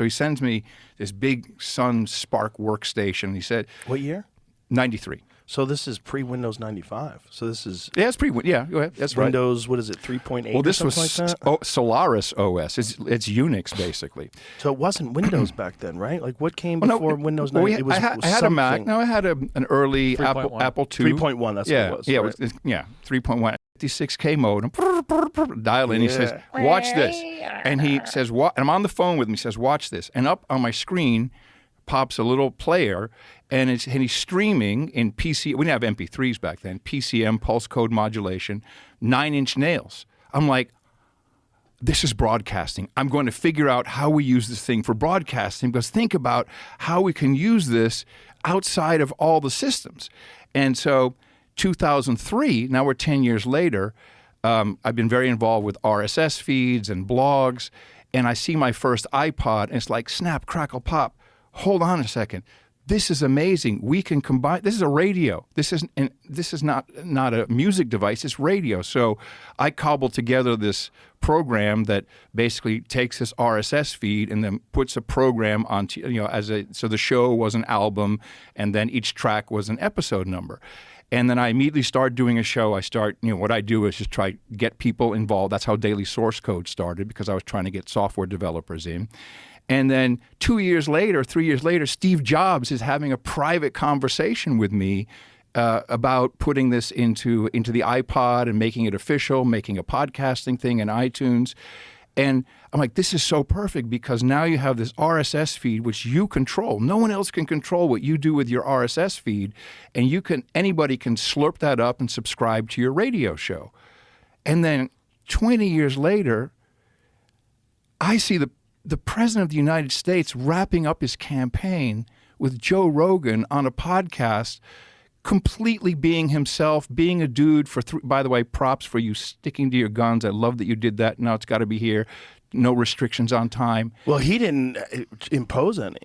So he sends me this big Sun Spark workstation. He said, What year? 93. So this is pre-Windows 95. So this is Yeah, it's yeah, go ahead. That's Windows, what is it, 3.8 Well, this or something was like that? Solaris OS. It's Unix, basically. So it wasn't Windows back then, right? Like what came before Windows 90? Well, I had a Mac. No, I had an early Apple II. 3.1, that's yeah, what it was. Yeah, right? it was, yeah, 3.1. 56K modem. Dial in. He says, watch this. And he says, and I'm on the phone with him. He says, watch this. And up on my screen pops a little player, and he's streaming in PC. We didn't have MP3s back then. PCM, pulse code modulation, 9-inch nails. I'm like, this is broadcasting. I'm going to figure out how we use this thing for broadcasting, because think about how we can use this outside of all the systems. And so 2003, now we're 10 years later, I've been very involved with RSS feeds and blogs, and I see my first iPod, and it's like, snap, crackle, pop. Hold on a second. This is amazing. We can combine. This is a radio. This is not a music device. It's radio. So I cobbled together this program that basically takes this RSS feed and then puts a program onto, so the show was an album, and then each track was an episode number. And then I immediately started doing a show. What I do is just try to get people involved. That's how Daily Source Code started, because I was trying to get software developers in. And then 3 years later, Steve Jobs is having a private conversation with me about putting this into the iPod and making it official, making a podcasting thing in iTunes. And I'm like, this is so perfect, because now you have this RSS feed which you control. No one else can control what you do with your RSS feed, and anybody can slurp that up and subscribe to your radio show. And then 20 years later, I see the President of the United States wrapping up his campaign with Joe Rogan on a podcast, completely being himself, being a dude by the way, props for you sticking to your guns. I love that you did that. Now it's got to be here. No restrictions on time. Well, he didn't impose any.